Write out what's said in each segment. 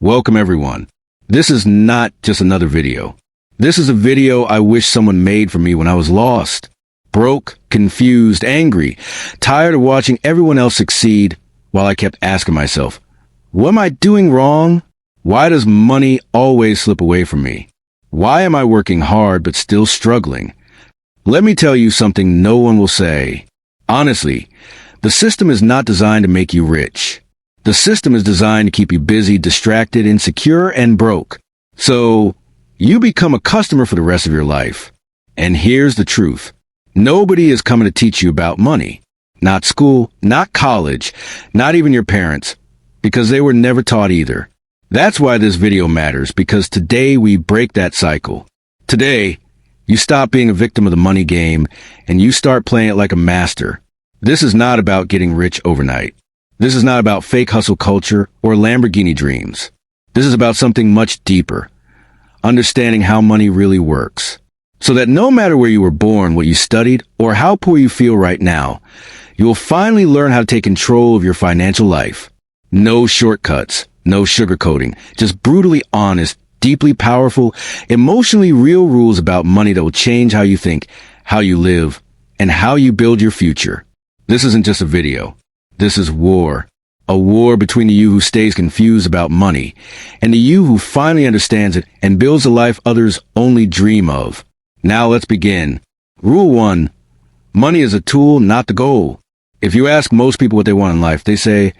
Welcome everyone. This is not just another video. This is a video I wish someone made for me when I was lost, broke, confused, angry, tired of watching everyone else succeed while I kept asking myself, what am I doing wrong? Why does money always slip away from me? Why am I working hard but still struggling? Let me tell you something no one will say. Honestly, the system is not designed to make you rich. The system is designed to keep you busy, distracted, insecure, and broke. So, you become a customer for the rest of your life. And here's the truth. Nobody is coming to teach you about money. Not school, not college, not even your parents, because they were never taught either. That's why this video matters, because today we break that cycle. Today, you stop being a victim of the money game, and you start playing it like a master. This is not about getting rich overnight. This is not about fake hustle culture or Lamborghini dreams. This is about something much deeper. Understanding how money really works. So that no matter where you were born, what you studied, or how poor you feel right now, you will finally learn how to take control of your financial life. No shortcuts, no sugarcoating, just brutally honest, deeply powerful, emotionally real rules about money that will change how you think, how you live, and how you build your future. This isn't just a video. This is war. A war between the you who stays confused about money and the you who finally understands it and builds the life others only dream of. Now let's begin. Rule 1. Money is a tool, not the goal. If you ask most people what they want in life, they say,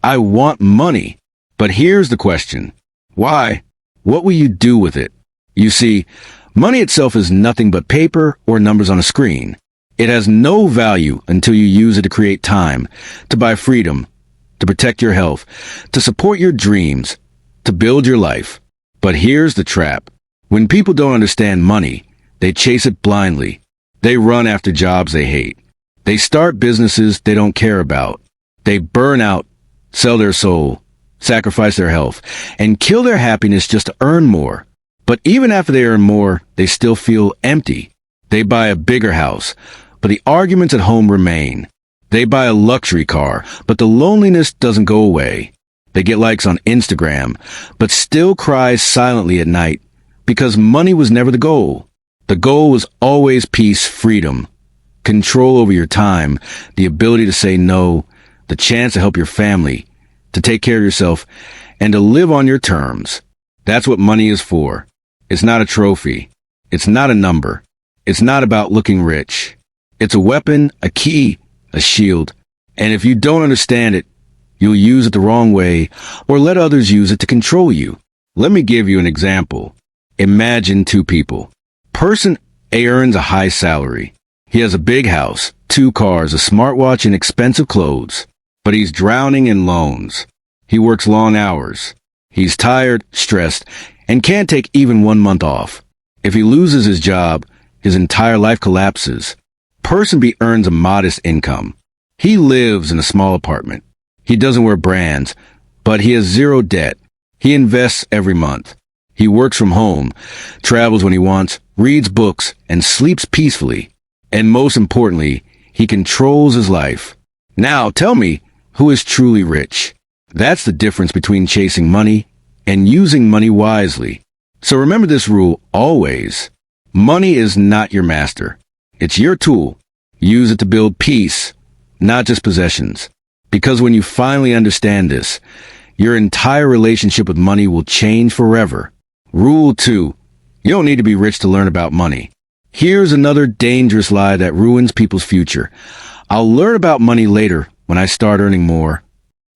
I want money. But here's the question. Why? What will you do with it? You see, money itself is nothing but paper or numbers on a screen. It has no value until you use it to create time, to buy freedom, to protect your health, to support your dreams, to build your life. But here's the trap. When people don't understand money, they chase it blindly. They run after jobs they hate. They start businesses they don't care about. They burn out, sell their soul, sacrifice their health, and kill their happiness just to earn more. But even after they earn more, they still feel empty. They buy a bigger house, but the arguments at home remain. They buy a luxury car, but the loneliness doesn't go away. They get likes on Instagram, but still cry silently at night because money was never the goal. The goal was always peace, freedom, control over your time, the ability to say no, the chance to help your family, to take care of yourself, and to live on your terms. That's what money is for. It's not a trophy. It's not a number. It's not about looking rich. It's a weapon, a key, a shield. And if you don't understand it, you'll use it the wrong way or let others use it to control you. Let me give you an example. Imagine two people. Person A earns a high salary. He has a big house, 2 cars, a smartwatch, and expensive clothes. But he's drowning in loans. He works long hours. He's tired, stressed, and can't take even 1 month off. If he loses his job, his entire life collapses. Person B earns a modest income. He lives in a small apartment. He doesn't wear brands, but he has 0 debt. He invests every month. He works from home, travels when he wants, reads books, and sleeps peacefully. And most importantly, he controls his life. Now tell me, who is truly rich? That's the difference between chasing money and using money wisely. So remember this rule always. Money is not your master. It's your tool. Use it to build peace, not just possessions. Because when you finally understand this, your entire relationship with money will change forever. Rule 2. You don't need to be rich to learn about money. Here's another dangerous lie that ruins people's future. I'll learn about money later when I start earning more.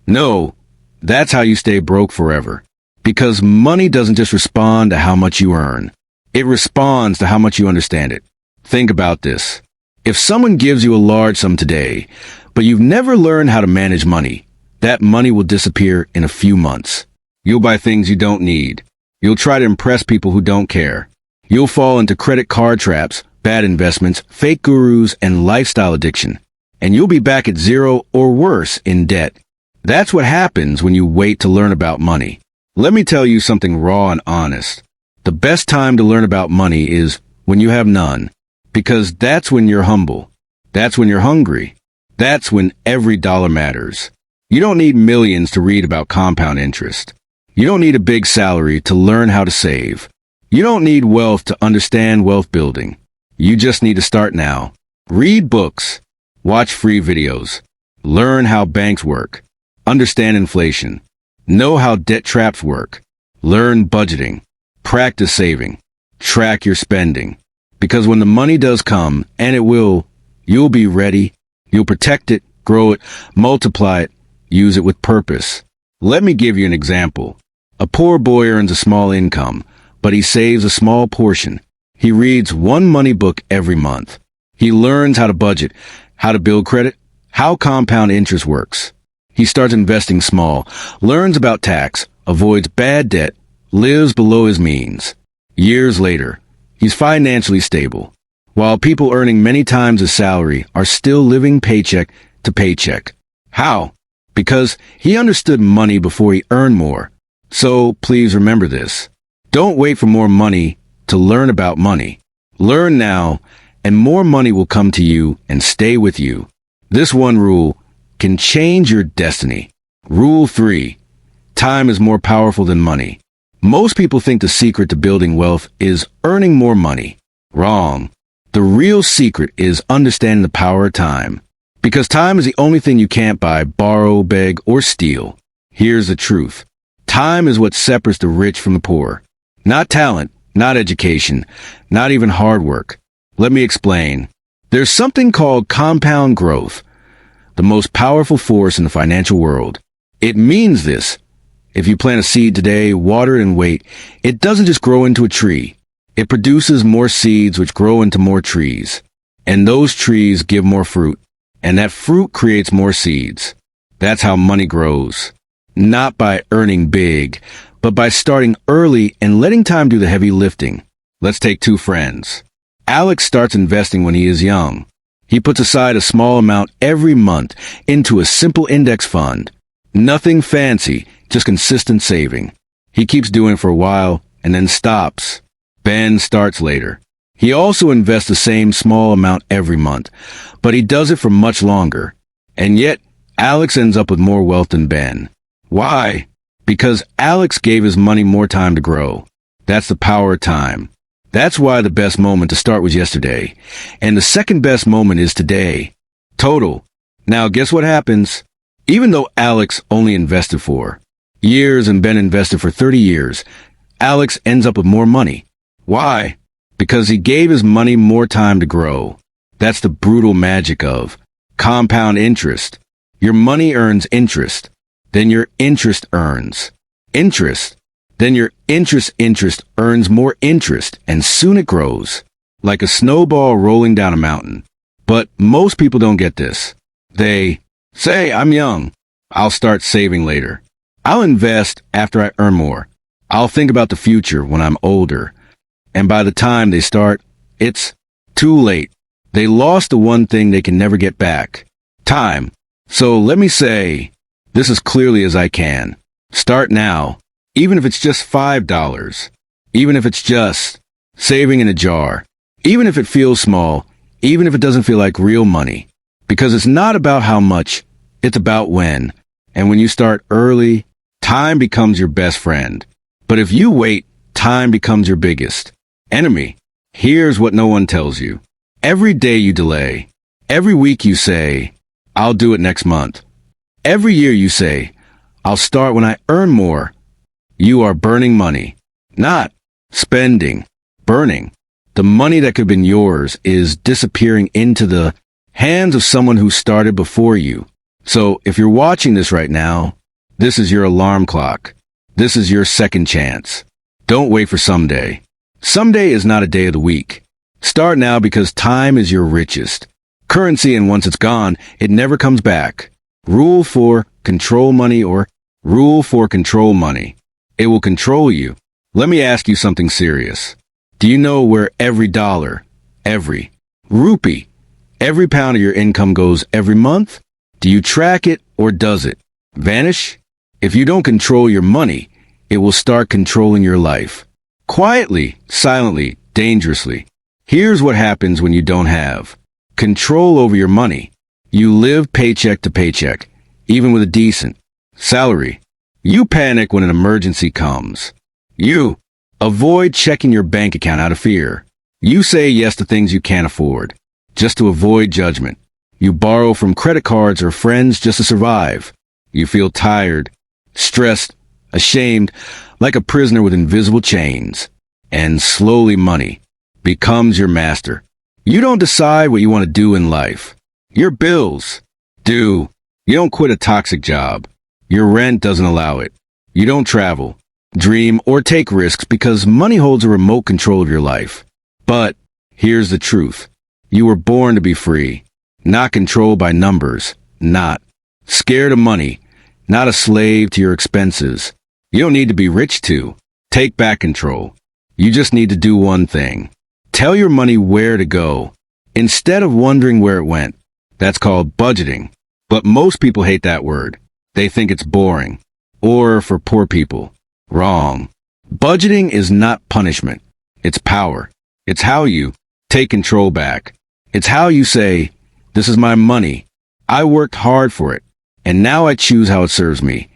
No, that's how you stay broke forever. Because money doesn't just respond to how much you earn. It responds to how much you understand it. Think about this. If someone gives you a large sum today, but you've never learned how to manage money, that money will disappear in a few months. You'll buy things you don't need. You'll try to impress people who don't care. You'll fall into credit card traps, bad investments, fake gurus, and lifestyle addiction. And you'll be back at 0 or worse in debt. That's what happens when you wait to learn about money. Let me tell you something raw and honest. The best time to learn about money is when you have none. Because that's when you're humble. That's when you're hungry. That's when every dollar matters. You don't need millions to read about compound interest. You don't need a big salary to learn how to save. You don't need wealth to understand wealth building. You just need to start now. Read books. Watch free videos. Learn how banks work. Understand inflation. Know how debt traps work. Learn budgeting. Practice saving. Track your spending. Because when the money does come, and it will, you'll be ready. You'll protect it, grow it, multiply it, use it with purpose. Let me give you an example. A poor boy earns a small income, but he saves a small portion. He reads one money book every month. He learns how to budget, how to build credit, how compound interest works. He starts investing small, learns about tax, avoids bad debt, lives below his means. Years later, he's financially stable, while people earning many times his salary are still living paycheck to paycheck. How? Because he understood money before he earned more. So please remember this. Don't wait for more money to learn about money. Learn now, and more money will come to you and stay with you. This one rule can change your destiny. Rule 3. Time is more powerful than money. Most people think the secret to building wealth is earning more money. Wrong. The real secret is understanding the power of time. Because time is the only thing you can't buy, borrow, beg, or steal. Here's the truth. Time is what separates the rich from the poor. Not talent, not education, not even hard work. Let me explain. There's something called compound growth, the most powerful force in the financial world. It means this. If you plant a seed today, water it and wait, it doesn't just grow into a tree. It produces more seeds which grow into more trees. And those trees give more fruit. And that fruit creates more seeds. That's how money grows. Not by earning big, but by starting early and letting time do the heavy lifting. Let's take two friends. Alex starts investing when he is young. He puts aside a small amount every month into a simple index fund. Nothing fancy, just consistent saving. He keeps doing it for a while and then stops. Ben starts later. He also invests the same small amount every month, but he does it for much longer. And yet, Alex ends up with more wealth than Ben. Why? Because Alex gave his money more time to grow. That's the power of time. That's why the best moment to start was yesterday. And the second best moment is today. Total. Now guess what happens? Even though Alex only invested for years and Ben invested for 30 years, Alex ends up with more money. Why? Because he gave his money more time to grow. That's the brutal magic of compound interest. Your money earns interest. Then your interest earns interest. Then your interest earns more interest, and soon it grows, like a snowball rolling down a mountain. But most people don't get this. They say, I'm young. I'll start saving later. I'll invest after I earn more. I'll think about the future when I'm older. And by the time they start, it's too late. They lost the one thing they can never get back. Time. So let me say this as clearly as I can. Start now. Even if it's just $5, even if it's just saving in a jar, even if it feels small, even if it doesn't feel like real money. Because it's not about how much, it's about when. And when you start early, time becomes your best friend. But if you wait, time becomes your biggest enemy. Here's what no one tells you. Every day you delay, every week you say, I'll do it next month. Every year you say, I'll start when I earn more. You are burning money, not spending, burning. The money that could have been yours is disappearing into the hands of someone who started before you. So if you're watching this right now, this is your alarm clock. This is your second chance. Don't wait for someday. Someday is not a day of the week. Start now because time is your richest currency, and once it's gone, it never comes back. Rule 4, control money, or rule 4, control money. It will control you. Let me ask you something serious. Do you know where every dollar, every rupee, every pound of your income goes every month? Do you track it, or does it vanish? If you don't control your money, it will start controlling your life. Quietly, silently, dangerously. Here's what happens when you don't have control over your money. You live paycheck to paycheck, even with a decent salary. You panic when an emergency comes. You avoid checking your bank account out of fear. You say yes to things you can't afford, just to avoid judgment. You borrow from credit cards or friends just to survive. You feel tired, stressed, ashamed, like a prisoner with invisible chains. And slowly money becomes your master. You don't decide what you want to do in life. Your bills do. You don't quit a toxic job. Your rent doesn't allow it. You don't travel, dream, or take risks because money holds a remote control of your life. But here's the truth. You were born to be free, not controlled by numbers, not scared of money, not a slave to your expenses. You don't need to be rich to take back control. You just need to do one thing. Tell your money where to go, instead of wondering where it went. That's called budgeting. But most people hate that word. They think it's boring. Or for poor people. Wrong. Budgeting is not punishment. It's power. It's how you take control back. It's how you say, this is my money. I worked hard for it, and now I choose how it serves me.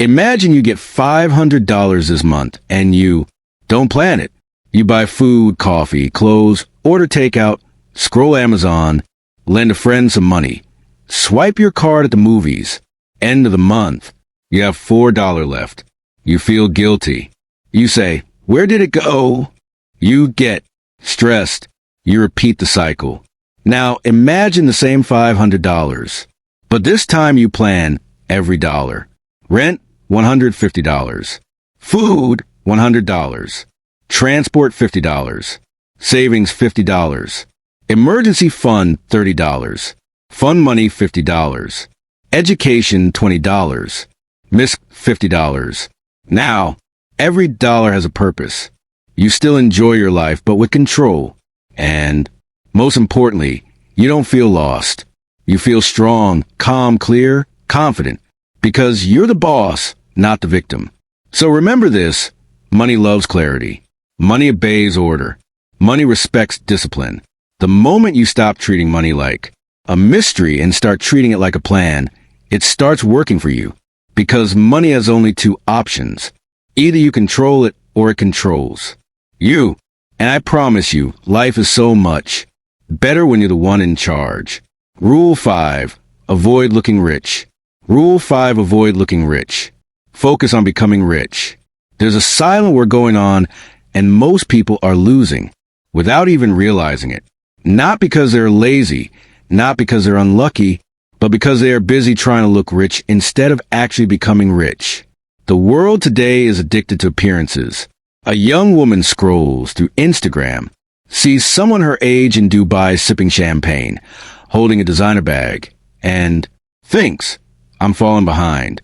Imagine you get $500 this month, and you don't plan it. You buy food, coffee, clothes, order takeout, scroll Amazon, lend a friend some money, swipe your card at the movies. End of the month. You have $4 left. You feel guilty. You say, where did it go? You get stressed. You repeat the cycle. Now imagine the same $500. But this time you plan every dollar. Rent, $150. Food, $100. Transport, $50. Savings, $50. Emergency fund, $30. Fund money, $50. Education, $20. Miss, $50. Now, every dollar has a purpose. You still enjoy your life, but with control. And, most importantly, you don't feel lost. You feel strong, calm, clear, confident. Because you're the boss, not the victim. So remember this, money loves clarity. Money obeys order. Money respects discipline. The moment you stop treating money like a mystery and start treating it like a plan, it starts working for you. Because money has only two options. Either you control it or it controls you. And I promise you, life is so much better when you're the one in charge. Rule 5. Avoid looking rich. Rule 5. Avoid looking rich. Focus on becoming rich. There's a silent war going on, and most people are losing without even realizing it. Not because they're lazy, not because they're unlucky, but because they are busy trying to look rich instead of actually becoming rich. The world today is addicted to appearances. A young woman scrolls through Instagram, sees someone her age in Dubai sipping champagne, holding a designer bag, and thinks, I'm falling behind.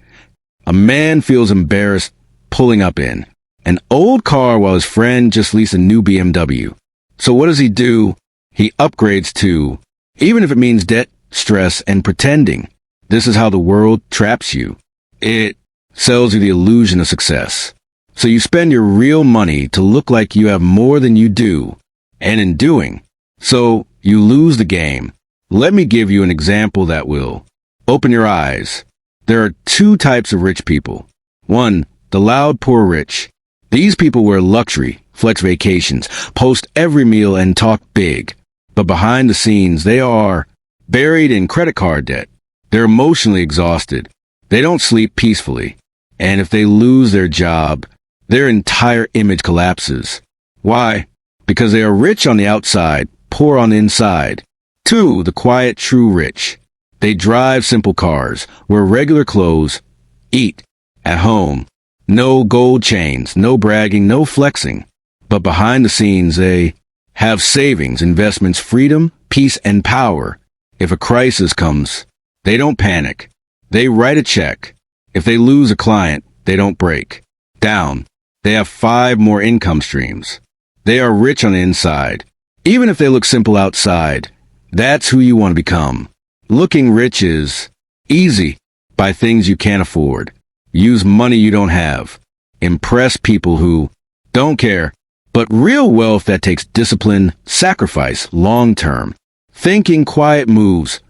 A man feels embarrassed pulling up in an old car while his friend just leased a new BMW. So what does he do? He upgrades too, even if it means debt, stress, and pretending. This is how the world traps you. It sells you the illusion of success. So you spend your real money to look like you have more than you do, and in doing so, you lose the game. Let me give you an example that will open your eyes. There are two types of rich people. One, the loud poor rich. These people wear luxury, flex vacations, post every meal, and talk big. But behind the scenes, they are buried in credit card debt. They're emotionally exhausted. They don't sleep peacefully. And if they lose their job, their entire image collapses. Why? Because they are rich on the outside, poor on the inside. 2, the quiet, true rich. They drive simple cars, wear regular clothes, eat at home. No gold chains, no bragging, no flexing. But behind the scenes, they have savings, investments, freedom, peace, and power. If a crisis comes, they don't panic. They write a check. If they lose a client, they don't break down. They have 5 more income streams. They are rich on the inside. Even if they look simple outside, that's who you want to become. Looking rich is easy. Buy things you can't afford. Use money you don't have. Impress people who don't care. But real wealth that takes discipline, sacrifice, long-term. Thinking, quiet moves.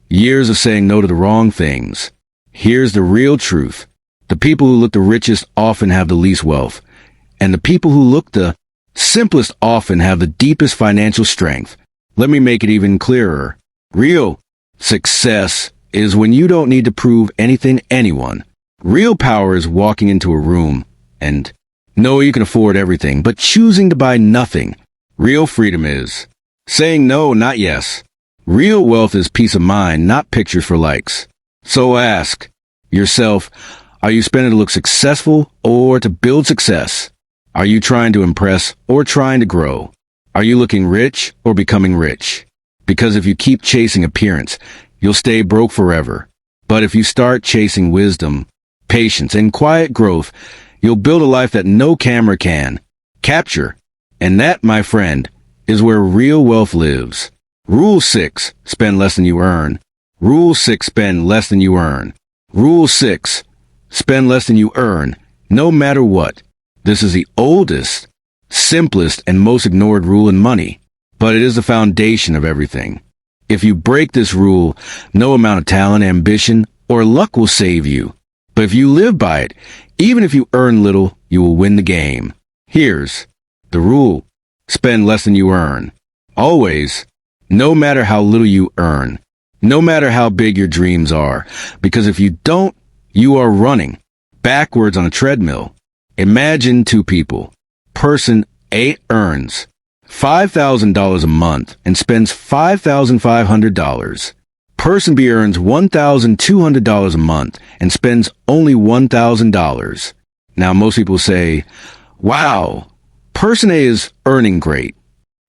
Years of saying no to the wrong things. Here's the real truth. The people who look the richest often have the least wealth, and the people who look the simplest often have the deepest financial strength. Let me make it even clearer. Real success is when you don't need to prove anything to anyone. Real power is walking into a room and know you can afford everything, but choosing to buy nothing. Real freedom is saying no, not yes. Real wealth is peace of mind, not pictures for likes. So ask yourself, are you spending to look successful or to build success? Are you trying to impress or trying to grow? Are you looking rich or becoming rich? Because if you keep chasing appearance, you'll stay broke forever. But if you start chasing wisdom, patience, and quiet growth, you'll build a life that no camera can capture. And that, my friend, is where real wealth lives. Rule 6, spend less than you earn. Rule 6, spend less than you earn. Rule 6, spend less than you earn, no matter what. This is the oldest, simplest, and most ignored rule in money, but it is the foundation of everything. If you break this rule, no amount of talent, ambition, or luck will save you. But if you live by it, even if you earn little, you will win the game. Here's the rule. Spend less than you earn. Always, no matter how little you earn, no matter how big your dreams are, because if you don't, you are running backwards on a treadmill. Imagine two people. Person A earns $5,000 a month and spends $5,500. Person B earns $1,200 a month and spends only $1,000. Now, most people say, wow, person A is earning great.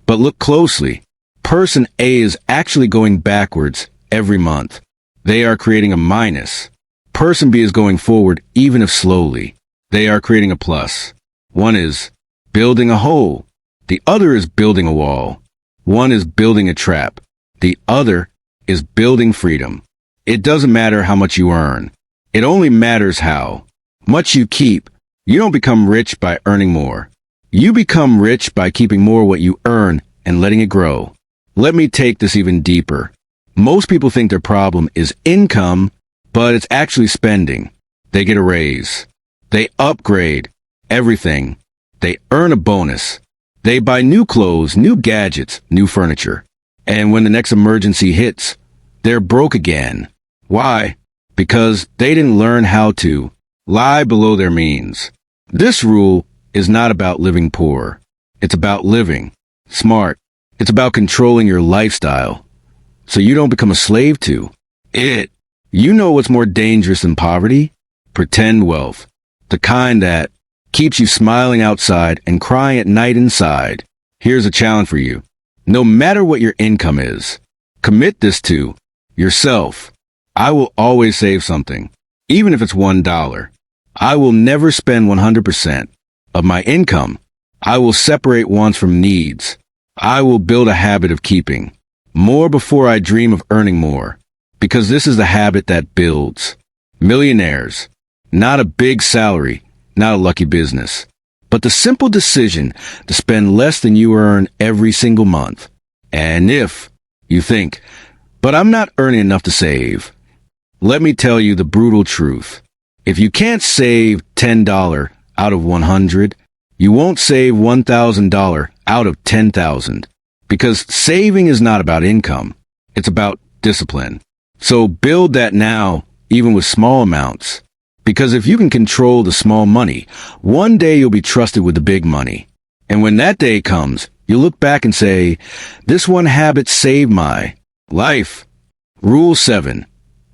But look closely. Person A is actually going backwards every month. They are creating a minus. Person B is going forward, even if slowly. They are creating a plus. One is building a hole. The other is building a wall. One is building a trap. The other is building freedom. It doesn't matter how much you earn. It only matters how much you keep. You don't become rich by earning more. You become rich by keeping more what you earn and letting it grow. Let me take this even deeper. Most people think their problem is income, but it's actually spending. They get a raise. They upgrade everything. They earn a bonus. They buy new clothes, new gadgets, new furniture. And when the next emergency hits, they're broke again. Why? Because they didn't learn how to lie below their means. This rule is not about living poor. It's about living smart. It's about controlling your lifestyle so you don't become a slave to it. You know what's more dangerous than poverty? Pretend wealth. The kind that keeps you smiling outside and crying at night inside. Here's a challenge for you. No matter what your income is, commit this to yourself. I will always save something, even if it's $1. I will never spend 100% of my income. I will separate wants from needs. I will build a habit of keeping more before I dream of earning more, because this is the habit that builds millionaires. Not a big salary, not a lucky business, but the simple decision to spend less than you earn every single month. And if you think, but I'm not earning enough to save, let me tell you the brutal truth. If you can't save $10 out of 100, you won't save $1,000 out of 10,000, because saving is not about income. It's about discipline. So build that now, even with small amounts. Because if you can control the small money, one day you'll be trusted with the big money. And when that day comes, you'll look back and say, this one habit saved my life. Rule 7.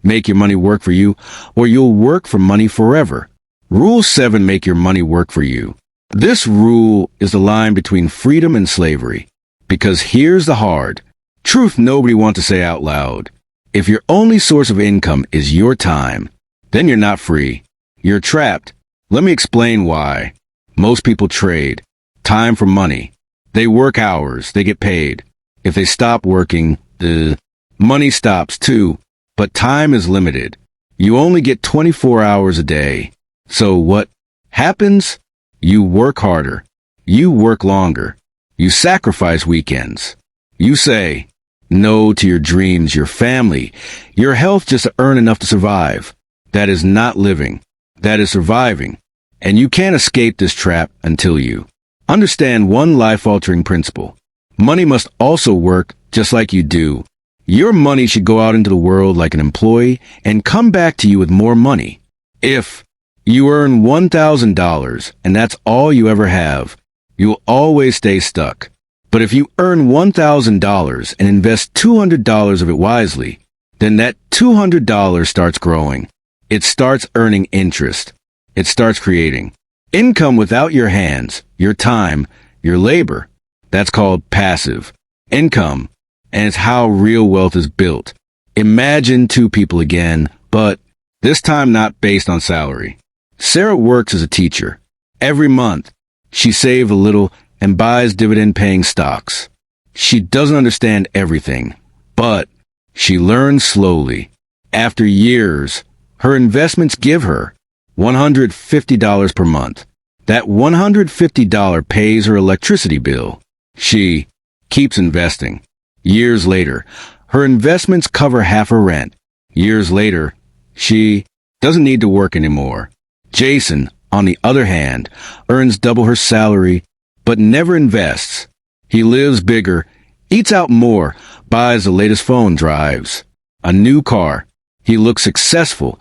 Make your money work for you, or you'll work for money forever. Rule 7. Make your money work for you. This rule is the line between freedom and slavery. Because here's the hard truth nobody wants to say out loud. If your only source of income is your time, then you're not free. You're trapped. Let me explain why. Most people trade time for money. They work hours. They get paid. If they stop working, the money stops too. But time is limited. You only get 24 hours a day. So what happens? You work harder. You work longer. You sacrifice weekends. You say no to your dreams, your family, your health just to earn enough to survive. That is not living. That is surviving. And you can't escape this trap until you understand one life-altering principle. Money must also work just like you do. Your money should go out into the world like an employee and come back to you with more money. If you earn $1,000 and that's all you ever have, you will always stay stuck. But if you earn $1,000 and invest $200 of it wisely, then that $200 starts growing. It starts earning interest. It starts creating income without your hands, your time, your labor. That's called passive income, and it's how real wealth is built. Imagine two people again, but this time not based on salary. Sarah works as a teacher. Every month, she saves a little and buys dividend-paying stocks. She doesn't understand everything, but she learns slowly. After years, her investments give her $150 per month. That $150 pays her electricity bill. She keeps investing. Years later, her investments cover half her rent. Years later, she doesn't need to work anymore. Jason, on the other hand, earns double her salary, but never invests. He lives bigger, eats out more, buys the latest phone, drives a new car. He looks successful,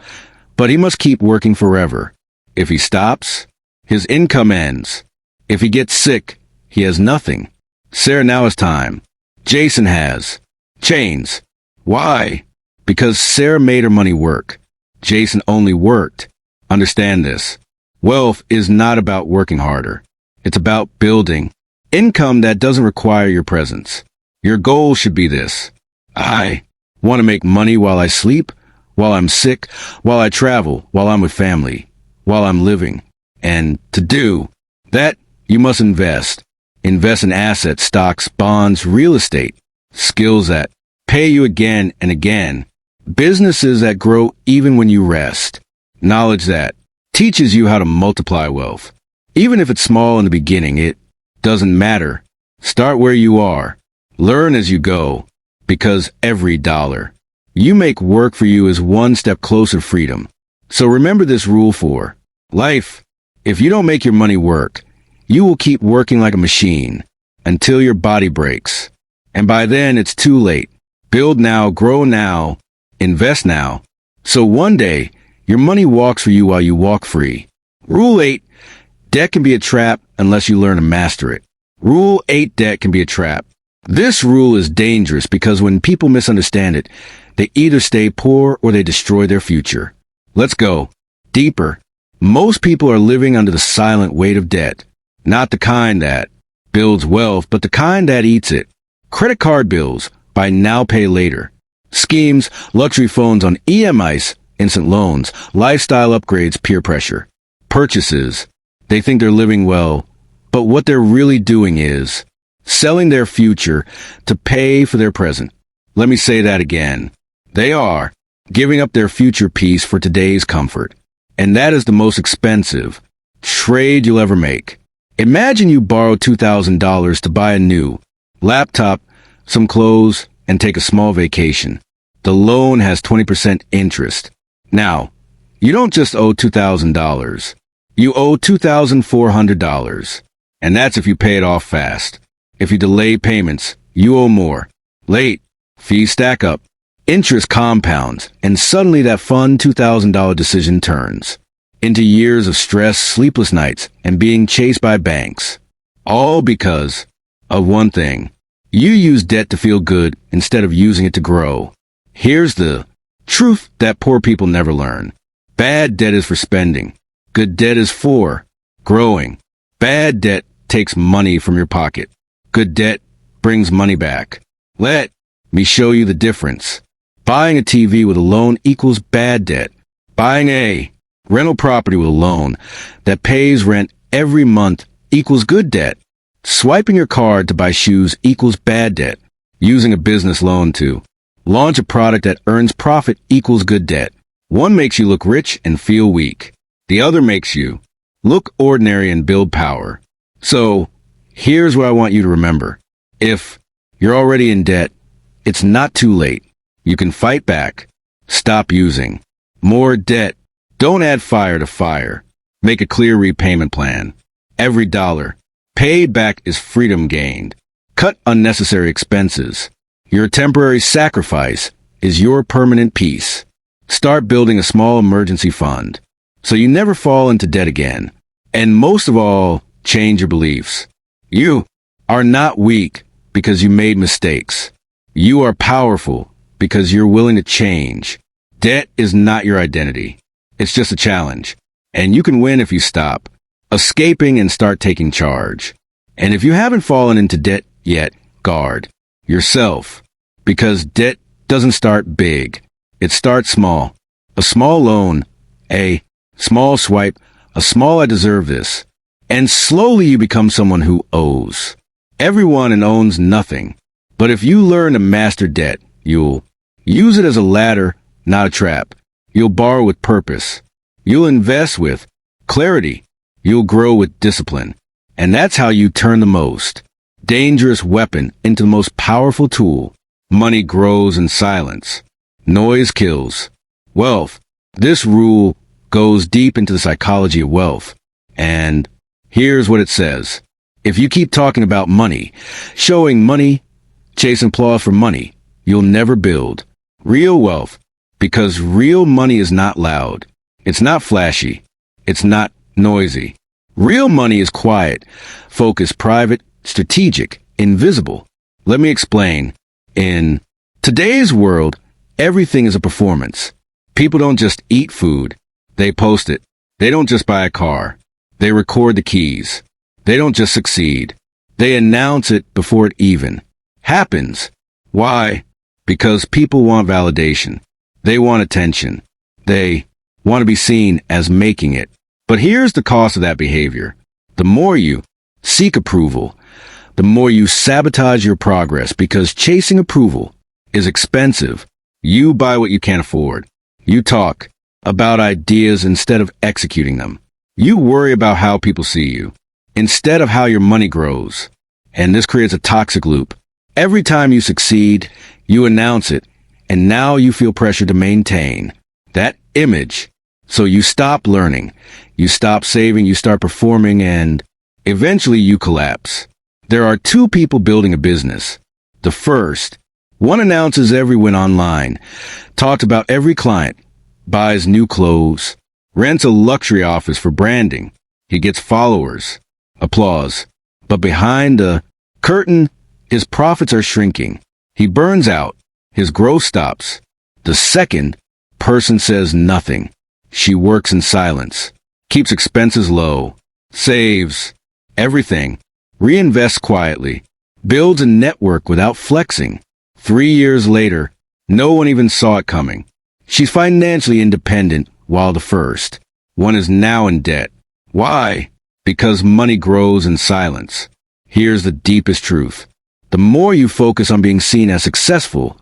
but he must keep working forever. If he stops, his income ends. If he gets sick, he has nothing. Sarah now has time. Jason has chains. Why? Because Sarah made her money work. Jason only worked. Understand this. Wealth is not about working harder. It's about building income that doesn't require your presence. Your goal should be this. I want to make money while I sleep, while I'm sick, while I travel, while I'm with family, while I'm living. And to do that, you must invest. Invest in assets, stocks, bonds, real estate, skills that pay you again and again, businesses that grow even when you rest, knowledge that teaches you how to multiply wealth. Even if it's small in the beginning, it doesn't matter. Start where you are. Learn as you go, because every dollar you make work for you is one step closer to freedom. So remember this rule for life. If you don't make your money work, you will keep working like a machine until your body breaks. And by then, it's too late. Build now, grow now, invest now. So one day, your money walks for you while you walk free. Rule 8, debt can be a trap unless you learn to master it. Rule 8, debt can be a trap. This rule is dangerous because when people misunderstand it, they either stay poor or they destroy their future. Let's go deeper. Most people are living under the silent weight of debt. Not the kind that builds wealth, but the kind that eats it. Credit card bills, buy now, pay later. Schemes, luxury phones on EMIs, instant loans, lifestyle upgrades, peer pressure. Purchases, they think they're living well, but what they're really doing is selling their future to pay for their present. Let me say that again. They are giving up their future peace for today's comfort. And that is the most expensive trade you'll ever make. Imagine you borrow $2,000 to buy a new laptop, some clothes, and take a small vacation. The loan has 20% interest. Now, you don't just owe $2,000. You owe $2,400. And that's if you pay it off fast. If you delay payments, you owe more. Late, fees stack up. Interest compounds, and suddenly that fun $2,000 decision turns into years of stress, sleepless nights, and being chased by banks. All because of one thing. You use debt to feel good instead of using it to grow. Here's the truth that poor people never learn. Bad debt is for spending. Good debt is for growing. Bad debt takes money from your pocket. Good debt brings money back. Let me show you the difference. Buying a TV with a loan equals bad debt. Buying a rental property with a loan that pays rent every month equals good debt. Swiping your card to buy shoes equals bad debt. Using a business loan to launch a product that earns profit equals good debt. One makes you look rich and feel weak. The other makes you look ordinary and build power. So, here's what I want you to remember. If you're already in debt, it's not too late. You can fight back. Stop using more debt. Don't add fire to fire. Make a clear repayment plan. Every dollar paid back is freedom gained. Cut unnecessary expenses. Your temporary sacrifice is your permanent peace. Start building a small emergency fund so you never fall into debt again. And most of all, change your beliefs. You are not weak because you made mistakes. You are powerful because you're willing to change. Debt is not your identity. It's just a challenge. And you can win if you stop escaping and start taking charge. And if you haven't fallen into debt yet, guard yourself. Because debt doesn't start big. It starts small. A small loan, a small swipe, a small "I deserve this." And slowly you become someone who owes everyone and owns nothing. But if you learn to master debt, you'll use it as a ladder, not a trap. You'll borrow with purpose. You'll invest with clarity. You'll grow with discipline. And that's how you turn the most dangerous weapon into the most powerful tool. Money grows in silence. Noise kills. Wealth. This rule goes deep into the psychology of wealth. And here's what it says. If you keep talking about money, showing money, chasing applause for money, you'll never build real wealth. Because real money is not loud. It's not flashy. It's not noisy. Real money is quiet, focused, private, strategic, invisible. Let me explain. In today's world, everything is a performance. People don't just eat food. They post it. They don't just buy a car. They record the keys. They don't just succeed. They announce it before it even happens. Why? Because people want validation. They want attention. They want to be seen as making it. But here's the cost of that behavior. The more you seek approval, the more you sabotage your progress, because chasing approval is expensive. You buy what you can't afford. You talk about ideas instead of executing them. You worry about how people see you instead of how your money grows. And this creates a toxic loop. Every time you succeed, you announce it, and now you feel pressure to maintain that image. So you stop learning, you stop saving, you start performing, and eventually you collapse. There are two people building a business. The first, one announces every win online, talks about every client, buys new clothes, rents a luxury office for branding. He gets followers, applause. But behind the curtain, his profits are shrinking. He burns out. His growth stops. The second person says nothing. She works in silence, keeps expenses low, saves everything, reinvests quietly, builds a network without flexing. 3 years later, no one even saw it coming. She's financially independent, while the first one is now in debt. Why? Because money grows in silence. Here's the deepest truth. The more you focus on being seen as successful,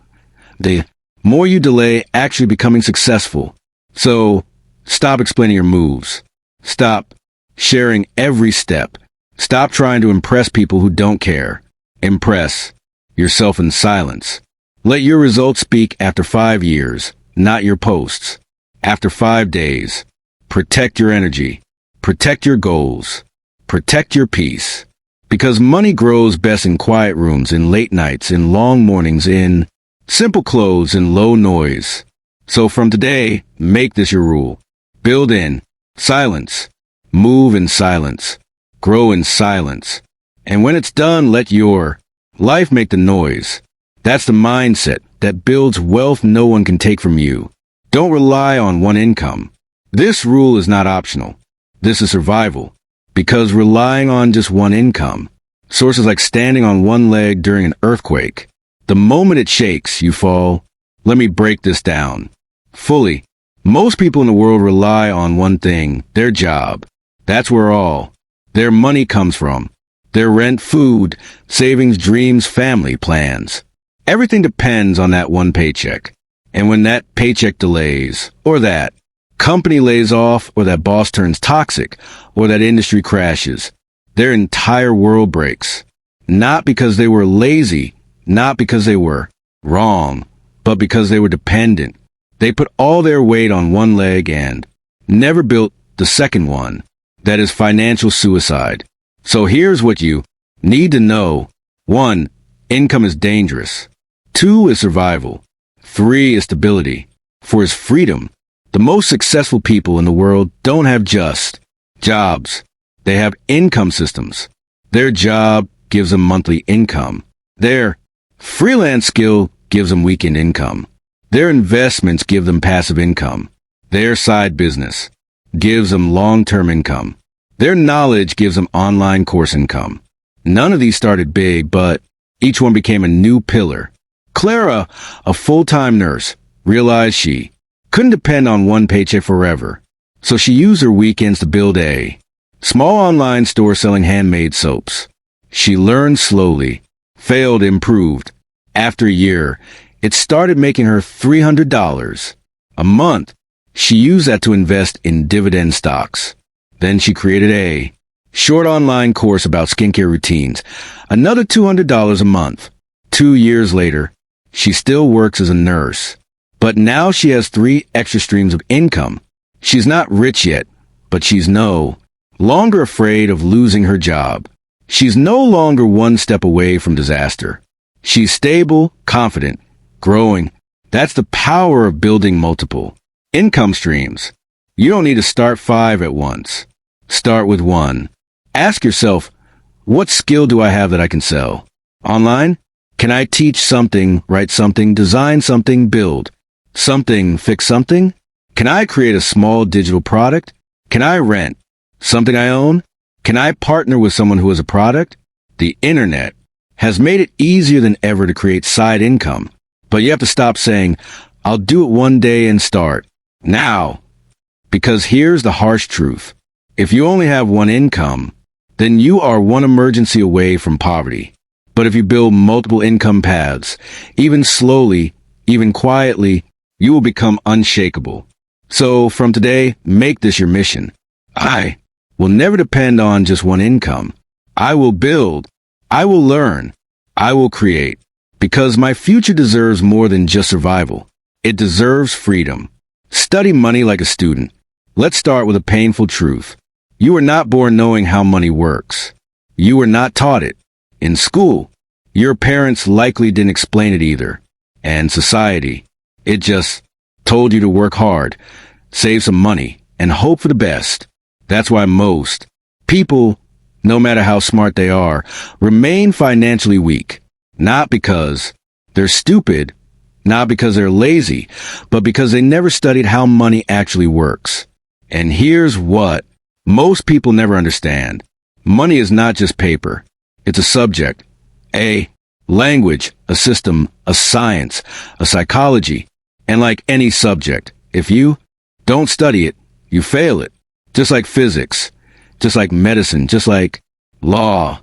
the more you delay actually becoming successful. So, stop explaining your moves. Stop sharing every step. Stop trying to impress people who don't care. Impress yourself in silence. Let your results speak after 5 years, not your posts. After 5 days. Protect your energy. Protect your goals. Protect your peace. Because money grows best in quiet rooms, in late nights, in long mornings, in simple clothes, in low noise. So from today, make this your rule. Build in silence. Move in silence. Grow in silence. And when it's done, let your life make the noise. That's the mindset that builds wealth no one can take from you. Don't rely on one income. This rule is not optional. This is survival. Because relying on just one income, sources like standing on one leg during an earthquake, the moment it shakes, you fall. Let me break this down fully. Most people in the world rely on one thing, their job. That's where all their money comes from. Their rent, food, savings, dreams, family plans. Everything depends on that one paycheck. And when that paycheck delays, or that company lays off, or that boss turns toxic, or that industry crashes, their entire world breaks. Not because they were lazy, not because they were wrong, but because they were dependent. They put all their weight on one leg, and never built the second one. That is financial suicide. So here's what you need to know. 1. Income is dangerous. 2 is survival. 3 is stability. 4 is freedom. The most successful people in the world don't have just jobs. They have income systems. Their job gives them monthly income. Their freelance skill gives them weekend income. Their investments give them passive income. Their side business gives them long-term income. Their knowledge gives them online course income. None of these started big, but each one became a new pillar. Clara, a full-time nurse, realized she couldn't depend on one paycheck forever. So she used her weekends to build a small online store selling handmade soaps. She learned slowly, failed, improved. After a year, it started making her $300 a month. She used that to invest in dividend stocks. Then she created a short online course about skincare routines. Another $200 a month. 2 years later, she still works as a nurse. But now she has 3 extra streams of income. She's not rich yet, but she's no longer afraid of losing her job. She's no longer one step away from disaster. She's stable, confident, growing. That's the power of building multiple income streams. You don't need to start 5 at once. Start with 1. Ask yourself, what skill do I have that I can sell? Online? Can I teach something, write something, design something, build something, fix something? Can I create a small digital product? Can I rent something I own? Can I partner with someone who has a product? The internet has made it easier than ever to create side income. But you have to stop saying, I'll do it one day and start now. Because here's the harsh truth. If you only have one income, then you are one emergency away from poverty. But if you build multiple income paths, even slowly, even quietly, you will become unshakable. So from today, make this your mission. I will never depend on just one income. I will build. I will learn. I will create. Because my future deserves more than just survival. It deserves freedom. Study money like a student. Let's start with a painful truth. You were not born knowing how money works. You were not taught it. In school, your parents likely didn't explain it either. And society, it just told you to work hard, save some money, and hope for the best. That's why most people, no matter how smart they are, remain financially weak. Not because they're stupid, not because they're lazy, but because they never studied how money actually works. And here's what most people never understand. Money is not just paper. It's a subject, a language, a system, a science, a psychology. And like any subject, if you don't study it, you fail it. Just like physics, just like medicine, just like law.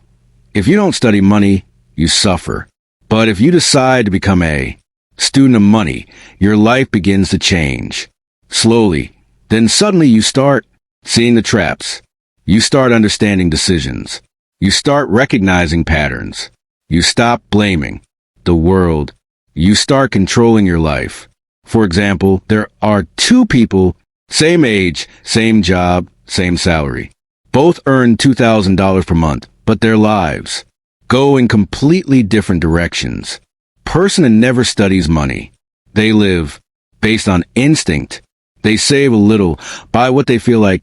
If you don't study money, you suffer. But if you decide to become a student of money, your life begins to change. Slowly. Then suddenly you start seeing the traps. You start understanding decisions. You start recognizing patterns. You stop blaming the world. You start controlling your life. For example, there are 2 people, same age, same job, same salary. Both earn $2,000 per month, but their lives go in completely different directions. Person that never studies money. They live based on instinct. They save a little, buy what they feel like,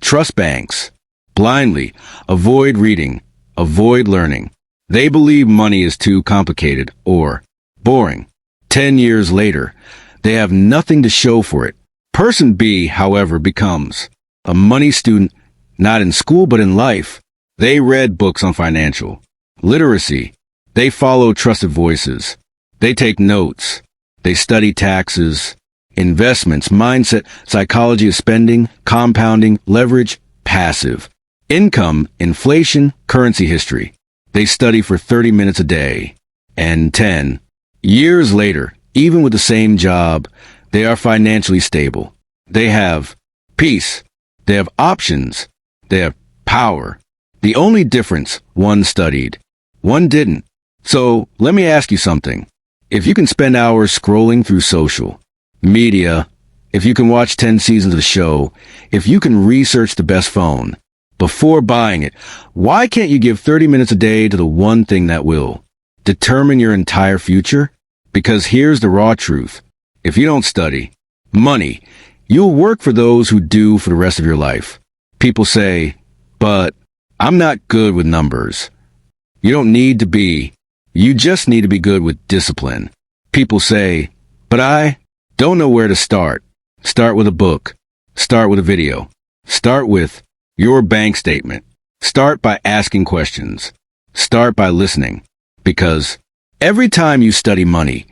trust banks, blindly, avoid reading, avoid learning. They believe money is too complicated or boring. 10 years later, they have nothing to show for it. Person B, however, becomes a money student, not in school but in life. They read books on financial literacy. They follow trusted voices. They take notes. They study taxes, investments, mindset, psychology of spending, compounding, leverage, passive income, inflation, currency history. They study for 30 minutes a day. And 10 years later, even with the same job, they are financially stable. They have peace. They have options. They have power. The only difference, one studied, one didn't. So let me ask you something. If you can spend hours scrolling through social media if you can watch 10 seasons of the show, if you can research the best phone before buying it, why can't you give 30 minutes a day to the one thing that will determine your entire future? Because here's the raw truth. If you don't study money, you'll work for those who do for the rest of your life. People say, but I'm not good with numbers. You don't need to be. You just need to be good with discipline. People say, but I don't know where to start. Start with a book. Start with a video. Start with your bank statement. Start by asking questions. Start by listening. Because every time you study money,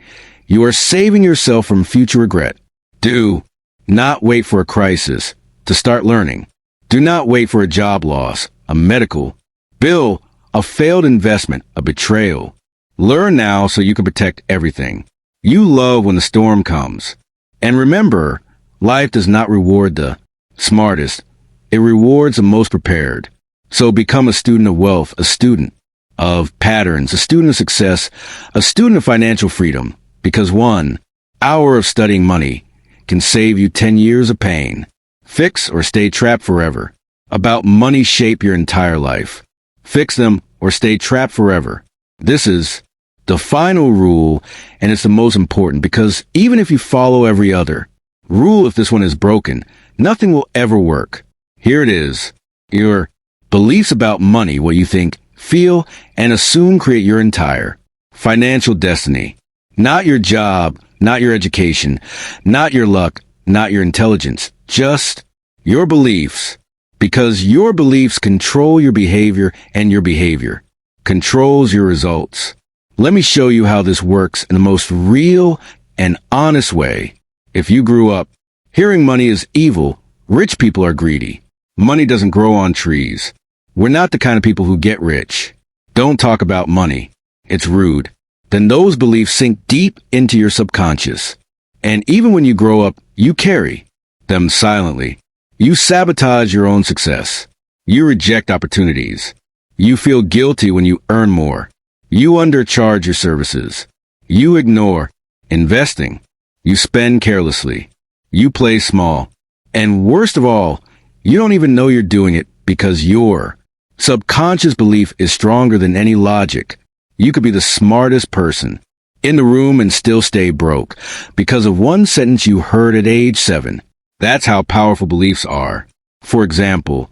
you are saving yourself from future regret. Do not wait for a crisis to start learning. Do not wait for a job loss, a medical bill, a failed investment, a betrayal. Learn now so you can protect everything you love when the storm comes. And remember, life does not reward the smartest. It rewards the most prepared. So become a student of wealth, a student of patterns, a student of success, a student of financial freedom. Because 1 hour of studying money can save you 10 years of pain. Fix or stay trapped forever. About money shape your entire life. Fix them or stay trapped forever. This is the final rule, and it's the most important because even if you follow every other rule, if this one is broken, nothing will ever work. Here it is. Your beliefs about money, what you think, feel, and assume create your entire financial destiny. Not your job, not your education, not your luck, not your intelligence, just your beliefs. Because your beliefs control your behavior and your behavior controls your results. Let me show you how this works in the most real and honest way. If you grew up hearing money is evil, rich people are greedy. Money doesn't grow on trees. We're not the kind of people who get rich. Don't talk about money. It's rude. Then those beliefs sink deep into your subconscious. And even when you grow up, you carry them silently. You sabotage your own success. You reject opportunities. You feel guilty when you earn more. You undercharge your services. You ignore investing. You spend carelessly. You play small. And worst of all, you don't even know you're doing it because your subconscious belief is stronger than any logic. You could be the smartest person in the room and still stay broke because of one sentence you heard at age 7. That's how powerful beliefs are. For example,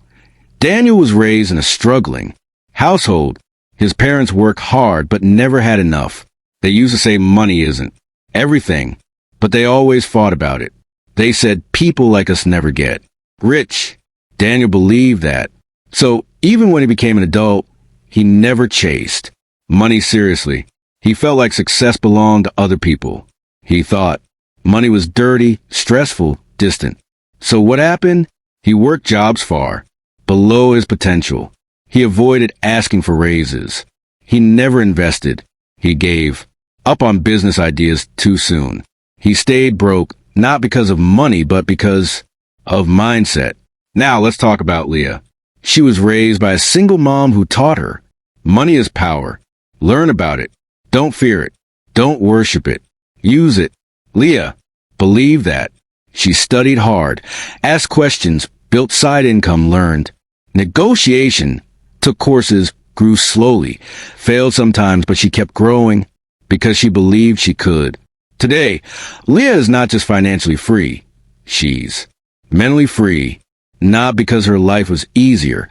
Daniel was raised in a struggling household. His parents worked hard but never had enough. They used to say money isn't everything, but they always fought about it. They said people like us never get rich. Daniel believed that. So even when he became an adult, he never chased money seriously. He felt like success belonged to other people. He thought money was dirty, stressful, distant. So what happened? He worked jobs far below his potential. He avoided asking for raises. He never invested. He gave up on business ideas too soon. He stayed broke, not because of money, but because of mindset. Now let's talk about Leah. She was raised by a single mom who taught her, money is power. Learn about it. Don't fear it. Don't worship it. Use it. Leah believed that. She studied hard, asked questions, built side income, learned negotiation, took courses, grew slowly, failed sometimes, but she kept growing because she believed she could. Today, Leah is not just financially free. She's mentally free, not because her life was easier,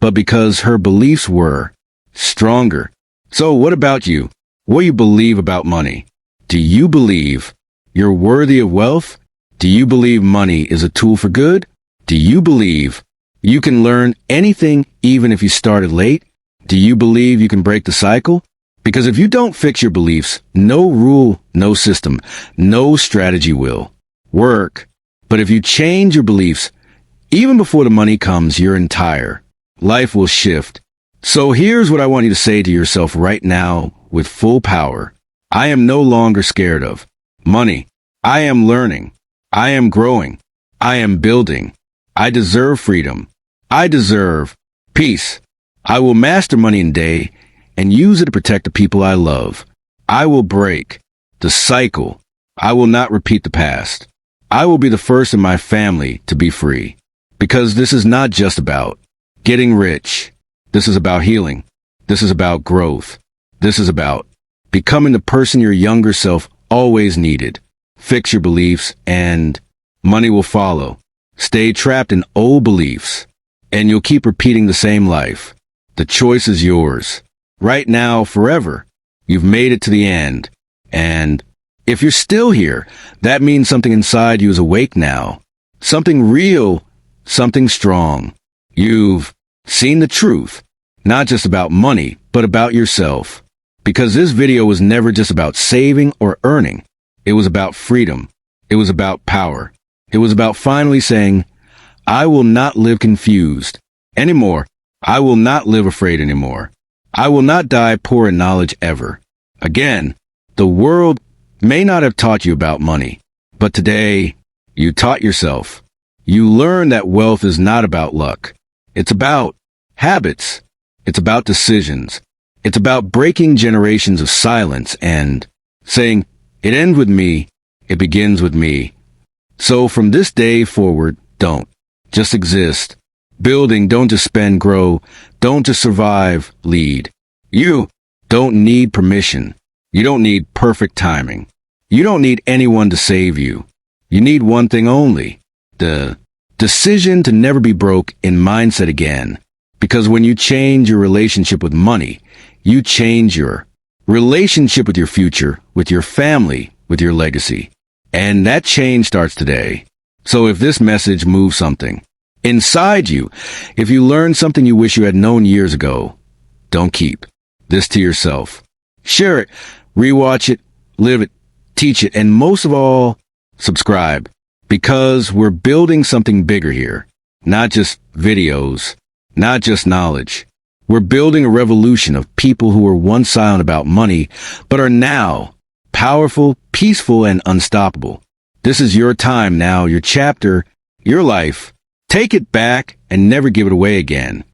but because her beliefs were stronger. So what about you? What do you believe about money? Do you believe you're worthy of wealth? Do you believe money is a tool for good? Do you believe you can learn anything even if you started late? Do you believe you can break the cycle? Because if you don't fix your beliefs, no rule, no system, no strategy will work. But if you change your beliefs, even before the money comes, your entire life will shift. So here's what I want you to say to yourself right now with full power. I am no longer scared of money. I am learning. I am growing. I am building. I deserve freedom. I deserve peace. I will master money in day and use it to protect the people I love. I will break the cycle. I will not repeat the past. I will be the first in my family to be free. Because this is not just about getting rich. This is about healing. This is about growth. This is about becoming the person your younger self always needed. Fix your beliefs and money will follow. Stay trapped in old beliefs and you'll keep repeating the same life. The choice is yours. Right now, forever. You've made it to the end. And if you're still here, that means something inside you is awake now. Something real, something strong. You've seen the truth, not just about money, but about yourself. Because this video was never just about saving or earning. It was about freedom. It was about power. It was about finally saying, I will not live confused anymore. I will not live afraid anymore. I will not die poor in knowledge ever. Again, the world may not have taught you about money, but today you taught yourself. You learned that wealth is not about luck. It's about habits. It's about decisions. It's about breaking generations of silence and saying, it ends with me, it begins with me. So from this day forward, don't just exist. Building, don't just spend, grow. Don't just survive, lead. You don't need permission. You don't need perfect timing. You don't need anyone to save you. You need one thing only. The decision to never be broke in mindset again. Because when you change your relationship with money, you change your relationship with your future, with your family, with your legacy. And that change starts today. So if this message moves something inside you, if you learned something you wish you had known years ago, don't keep this to yourself. Share it, rewatch it, live it, teach it, and most of all, subscribe. Because we're building something bigger here. Not just videos, not just knowledge. We're building a revolution of people who were once silent about money, but are now powerful, peaceful, and unstoppable. This is your time now, your chapter, your life. Take it back and never give it away again.